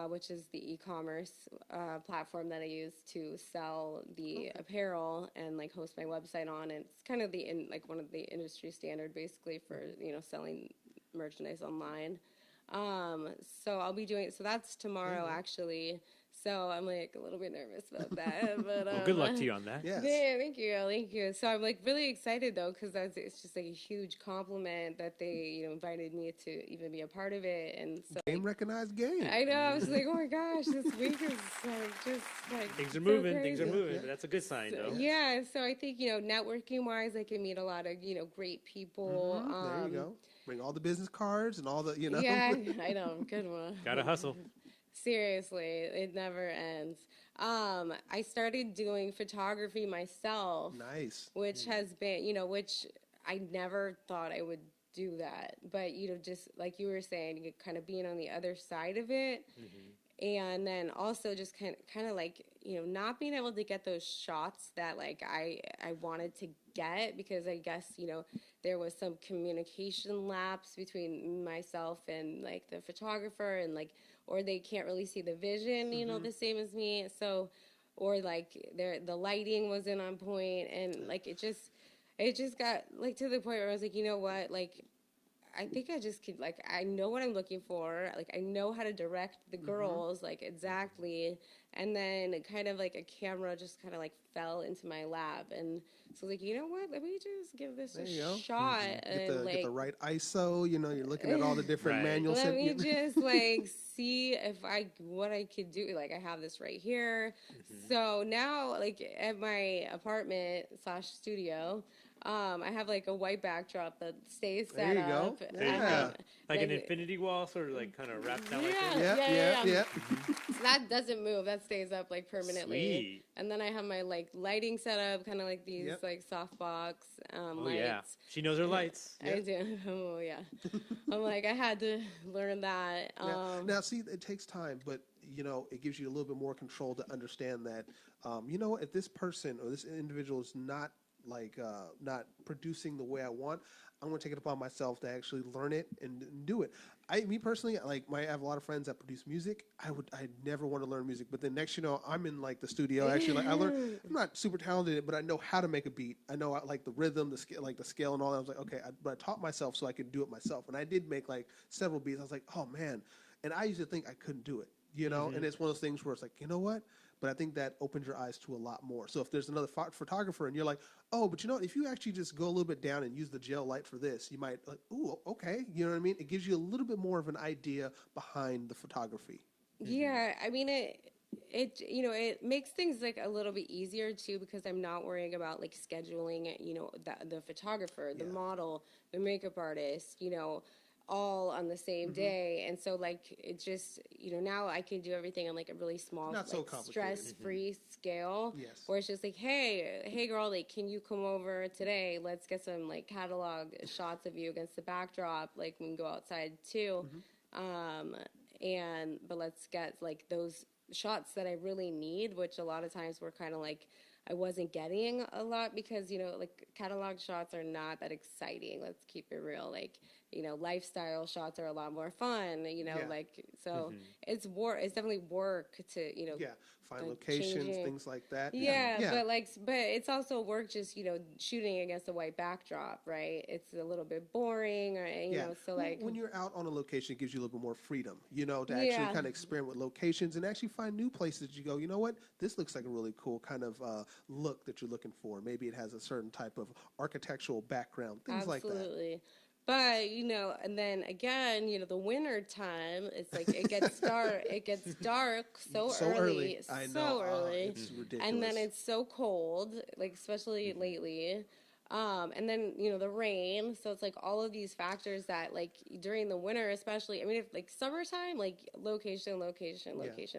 which is the e-commerce platform that I use to sell the apparel and like host my website on. And it's kind of like one of the industry standard basically for, you know, selling merchandise online. So I'll be doing, so that's tomorrow actually. So I'm like a little bit nervous about that, but Well, good luck to you on that. Yes. yeah, thank you. So I'm like really excited though, because it's just like a huge compliment that they, you know, invited me to even be a part of it, and so Game recognized game. I know I was like, oh my gosh, this week is like just like Things are so moving. Things are crazy. moving. But that's a good sign, though. Yeah, so I think, you know, networking wise, I can meet a lot of, you know, great people. There you go. Bring all the business cards and all the, you know. Yeah, I know, good one. Gotta hustle. Seriously, it never ends. I started doing photography myself. Nice. Which has been, you know, which I never thought I would do that. But, you know, just like you were saying, you kind of being on the other side of it. And then also just kind of like, you know, not being able to get those shots that like I wanted to get because I guess, you know, there was some communication lapse between myself and like the photographer and like, or they can't really see the vision, you know, the same as me. So, or like the lighting wasn't on point and like it just got like to the point where I was like, you know what, like I think I just could, like, I know what I'm looking for. Like, I know how to direct the girls, like, exactly. And then kind of like a camera just kind of like fell into my lap. And so, like, you know what? Let me just give this a shot. And, Get the right ISO. You know, you're looking at all the different manuals. Let me just, like, see if what I could do. Like, I have this right here. So now, like, at my apartment / studio, I have like a white backdrop that stays set There you go. up. Yeah. Like an infinity wall, sort of like kind of wrapped down like that. Yeah. So that doesn't move. That stays up like permanently. Sweet. And then I have my like lighting set up, kind of like these like softbox Oh, lights. yeah. She knows her lights. I do. Oh yeah. I'm like I had to learn that. Now, see, it takes time, but you know, it gives you a little bit more control to understand that, you know, if this person or this individual is not not producing the way I want, I'm going to take it upon myself to actually learn it and do it. Me personally, like I have a lot of friends that produce music. I never want to learn music, but then next, you know, I'm in like the studio. Actually, like I'm not super talented, but I know how to make a beat. I know like the rhythm, the scale, and all that. I was like, okay, but I taught myself so I could do it myself, and I did make like several beats. I was like, oh man, and I used to think I couldn't do it, you know, and it's one of those things where it's like, you know what? But I think that opens your eyes to a lot more. So if there's another photographer and you're like, oh, but you know, if you actually just go a little bit down and use the gel light for this, you might like, ooh, okay. You know what I mean? It gives you a little bit more of an idea behind the photography. Yeah, I mean it you know, it makes things like a little bit easier too because I'm not worrying about like scheduling, you know, the photographer, the model, the makeup artist, you know, all on the same day. And so like it just, you know, now I can do everything on like a really small, Not so like complicated. stress-free scale. Yes. Where it's just like, hey girl, like can you come over today? Let's get some like catalog shots of you against the backdrop. Like we can go outside too. But let's get like those shots that I really need, which a lot of times were kind of like I wasn't getting a lot because, like catalog shots are not that exciting. Let's keep it real. Like, lifestyle shots are a lot more fun, like, so it's definitely work to, find locations, changing. things like that. Yeah, but it's also work just, shooting against a white backdrop, right? It's a little bit boring or, so like. When you're out on a location, it gives you a little bit more freedom, to actually kind of experiment with locations and actually find new places. You go, you know what? This looks like a really cool kind of look that you're looking for. Maybe it has a certain type of architectural background, things like that. Absolutely. But, and then again, the winter time, it's like it gets dark. It gets dark so early. I know. So early. It's ridiculous. And then it's so cold, like especially lately. And then, the rain. So it's like all of these factors that like during the winter, especially, I mean, if like summertime, like location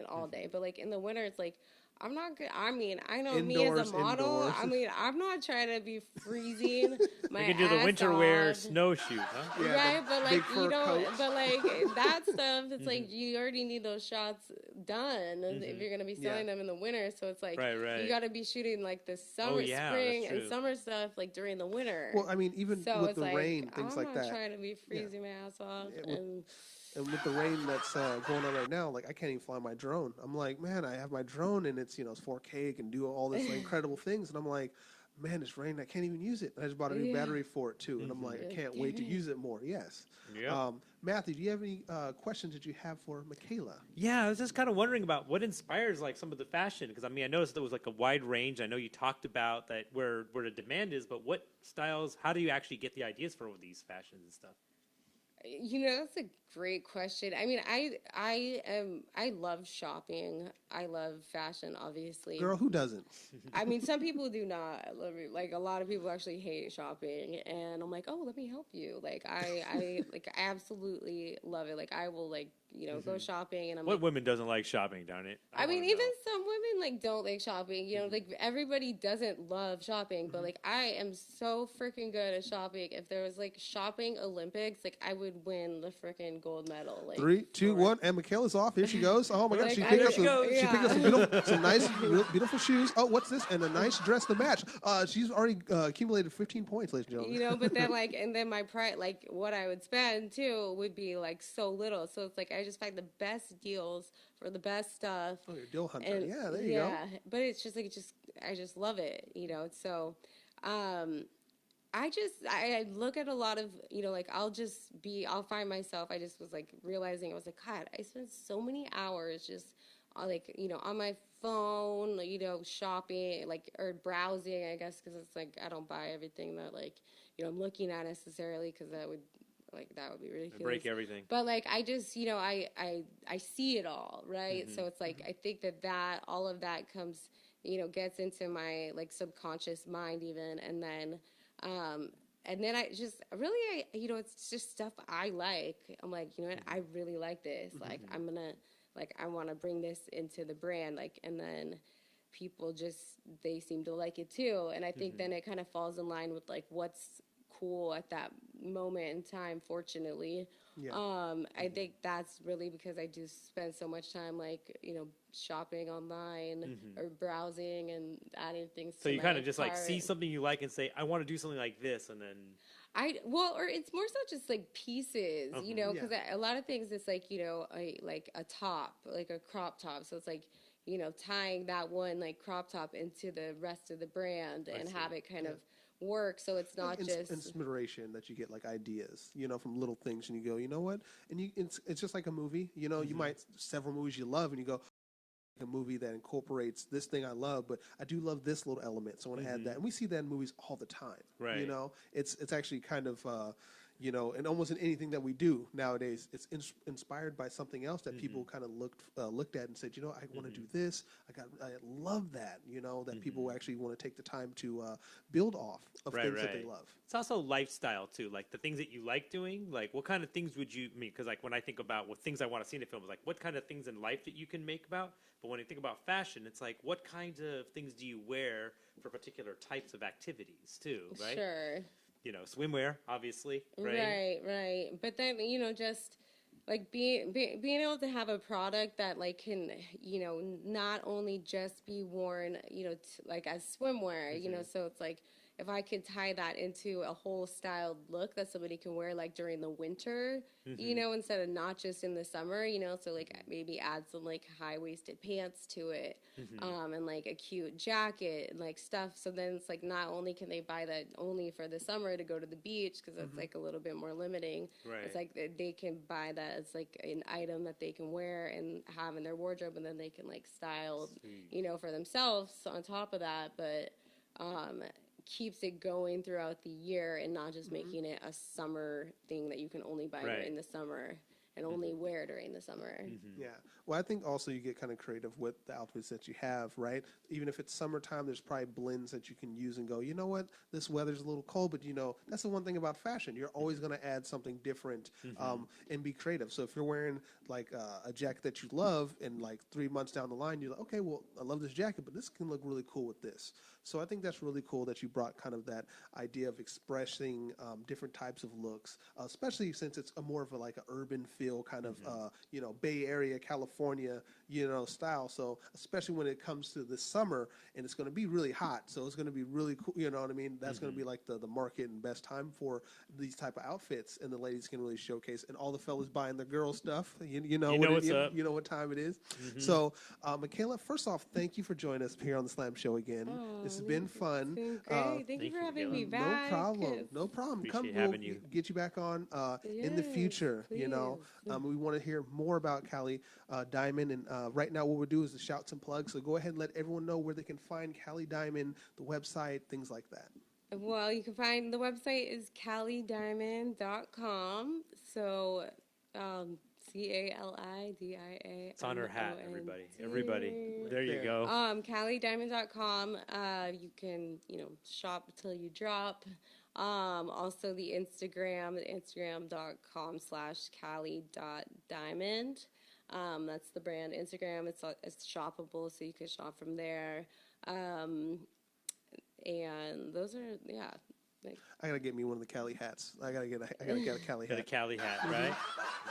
all day. But like in the winter, it's like, I'm not good. I mean, I know indoors, me as a model. Indoors. I mean, I'm not trying to be freezing my You can do the winter off. wear snowshoes, huh? Yeah, right, but like you don't. coats. But like that stuff, it's like you already need those shots done if you're gonna be selling them in the winter. So it's like you got to be shooting like the summer, spring, and summer stuff like during the winter. Well, I mean, even with the like, rain, things like that. I'm not trying to be freezing my ass off. And with the rain that's going on right now, like I can't even fly my drone. I'm like, man, I have my drone and it's it's 4K, it can do all this like, incredible things, and I'm like, man, it's raining, I can't even use it. And I just bought a new battery for it too, and I'm like, I can't wait to use it more. Yes. Yeah. Matthew, do you have any questions that you have for Makaela? Yeah, I was just kind of wondering about what inspires like some of the fashion, because I mean I noticed there was like a wide range. I know you talked about that where the demand is, but what styles? How do you actually get the ideas for all these fashions and stuff? That's a great question. I mean, I love shopping. I love fashion, obviously. Girl, who doesn't? I mean, some people do not. Like a lot of people actually hate shopping, and I'm like, oh, let me help you. Like I like absolutely love it. Like I will like go shopping, and I'm What like, women doesn't like shopping, darn it? I mean, even some women like don't like shopping. Like everybody doesn't love shopping, but like I am so freaking good at shopping. If there was like shopping Olympics, like I would win the freaking gold medal. Like 3, 2, 1, and Makaela's off. Here she goes. Oh my God, she picked up some nice, beautiful shoes. Oh, what's this? And a nice dress to match. She's already accumulated 15 points, ladies and gentlemen. But then and then my price, like what I would spend too, would be like so little. So it's like I just find the best deals for the best stuff. Oh, you're a deal hunter. Yeah, there you go. Yeah, but it's just like I just love it. So, I look at a lot of like I'll find myself. I just was like realizing I was like, God, I spend so many hours just like on my phone, shopping or browsing. I guess because it's like I don't buy everything that like I'm looking at necessarily because that would be ridiculous. Break everything. But like I just I see it all, right? So it's like I think that all of that comes gets into my like subconscious mind even, and then I just really it's just stuff I like. I'm like what, I really like this. Like I'm gonna I want to bring this into the brand, and then people they seem to like it too, and I think then it kind of falls in line with like what's cool at that moment in time, fortunately. I think that's really because I do spend so much time shopping online or browsing and adding things so to you kind of just cart. see something you like and say I want to do something like this, and then or it's more so just like pieces, because a lot of things it's like a top, like a crop top, so it's like tying that one like crop top into the rest of the brand and have it kind of work, so it's not just inspiration that you get, like ideas from little things, and you go, you know what, and it's just like a movie, you might several movies you love, and you go, a movie that incorporates this thing I love, but I do love this little element, so I want to add that. And we see that in movies all the time, right? It's actually kind of and almost in anything that we do nowadays, it's inspired by something else that people kind of looked at and said, I want to do this. I love that. That people actually want to take the time to build off of things that they love. It's also lifestyle too, like the things that you like doing. Like, what kind of things would you mean? Because like when I think about what things I want to see in a film, is like what kind of things in life that you can make about. But when I think about fashion, it's like what kinds of things do you wear for particular types of activities too, right? Sure. Swimwear, obviously, right? Right. But then, just like being able to have a product that like can, you know, not only just be worn, you know, like as swimwear, you know, so it's like if I could tie that into a whole styled look that somebody can wear like during the winter, you know, instead of not just in the summer, you know, so like maybe add some like high-waisted pants to it, and like a cute jacket and like stuff. So then it's like not only can they buy that only for the summer to go to the beach because that's like a little bit more limiting. Right. It's like they can buy that as like an item that they can wear and have in their wardrobe, and then they can like style, you know, for themselves on top of that. But keeps it going throughout the year and not just making it a summer thing that you can only buy during the summer and only wear during the summer. Yeah. Well, I think also you get kind of creative with the outfits that you have, right? Even if it's summertime, there's probably blends that you can use and go, you know what, this weather's a little cold, but you know, that's the one thing about fashion. You're always going to add something different and be creative. So if you're wearing like a jacket that you love and like 3 months down the line, you're like, okay, well, I love this jacket, but this can look really cool with this. So I think that's really cool that you brought kind of that idea of expressing different types of looks, especially since it's a more of a like an urban feel kind of, you know, Bay Area, California, you know, style. So especially when it comes to the summer and it's going to be really hot. So it's going to be really cool. You know what I mean? That's going to be like the market and best time for these type of outfits. And the ladies can really showcase, and all the fellas buying their girl stuff. You know what's up. You know what time it is. So Makaela, first off, thank you for joining us here on the Slam Show again. This has been fun. It's been great. Thank you for having me No back. problem. No problem. Appreciate We'll having you. get you back on in the Yes, future. You know, we want to hear more about Cali Diamond, and right now what we'll do is the shouts and plugs. So go ahead and let everyone know where they can find Cali Diamond, the website, things like that. Well, you can find the website is calidiamond.com. So CALIDIA. It's on her hat, everybody. There you go. calidiamond.com. You can, you know, shop till you drop. Also the instagram.com/cali.diamond. That's the brand Instagram. It's shoppable, so you can shop from there. And those are, yeah. Like, I gotta get me one of the Cali hats. I gotta get a Cali Got a hat. Cali hat, right?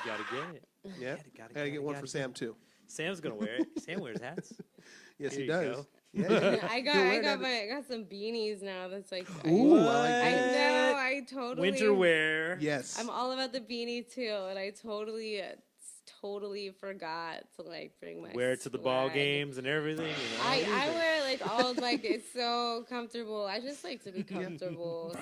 You gotta get it. Yeah, I gotta get one for Sam too. Sam's gonna wear it. Sam wears hats. Yes, There he you does. go. Yeah, I got some beanies now. That's like, Ooh, I like I that. know, I totally Winter wear. Yes. I'm all about the beanie too, and I totally forgot to like bring my Wear it to the ball swag. games and everything. You know? I wear like all like it's so comfortable. I just like to be comfortable. So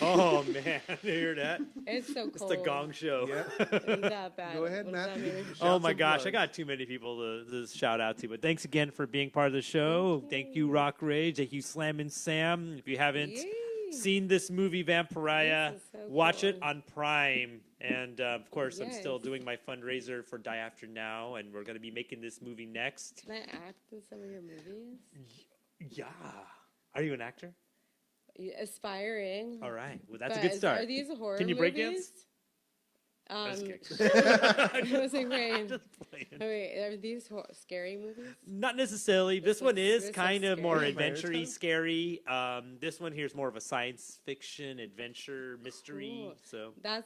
Oh man, you hear that? it's so It's cold. the Gong Show. Yeah. It's that bad. Go ahead, What does that Matthew. mean? Oh my some gosh, I plugs. got too many people to shout out to. But thanks again for being part of the show. Thank you, Rock Rage. Thank you, Slam and Sam. If you haven't Yay. seen this movie, Vampiriah, This is so watch cool. it on Prime. And of course, I'm still Yes. doing my fundraiser for Die After Now, and we're going to be making this movie next. Can I act in some of your movies? Yeah. Are you an actor? Aspiring. All right. Well, that's a But good start. Are these horror Can you break movies? dance? I was like, wait. Just playing. Oh, wait, are these scary movies? Not necessarily. This one looks- is this kind looks of more scary. adventure-y, Maritime? scary. This one here is more of a science fiction, adventure, mystery. Cool. So, I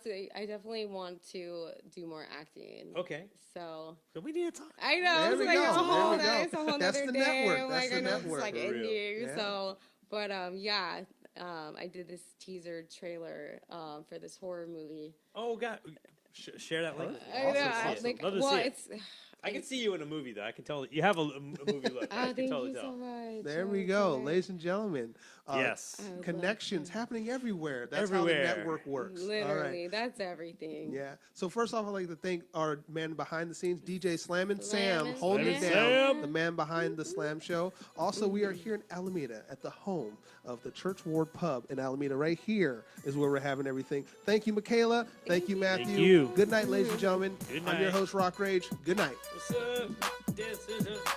definitely want to do more acting. okay. So So we need to talk. I know There it's we like go. a There whole we go. that's a whole That's nother the day. network. I'm That's like the I know network. it's like For real. ending. Yeah. So, but yeah, I did this teaser trailer for this horror movie. Oh, God. Share that link. I know, Awesome. like, Love to well, see it. it's. I can see you in a movie, though. I can tell you have a movie look. I Oh, can thank totally you so tell. much. There Oh, we it's go, okay. ladies and gentlemen. Yes. I would love Connections happening everywhere. That's Everywhere. how the network works. All right. Literally, that's everything. Yeah. So first off, I'd like to thank our man behind the scenes, DJ Slam and Slam Sam, and holding it Sam. down. Sam. The man behind the Slam Show. Also, we are here in Alameda at the home of the Church Ward Pub in Alameda. Right here is where we're having everything. Thank you, Makaela. Thank you, Matthew. Thank you. Good night, ladies and gentlemen. Good I'm your night. host, Rock Rage. Good night. What's up? Dancing up.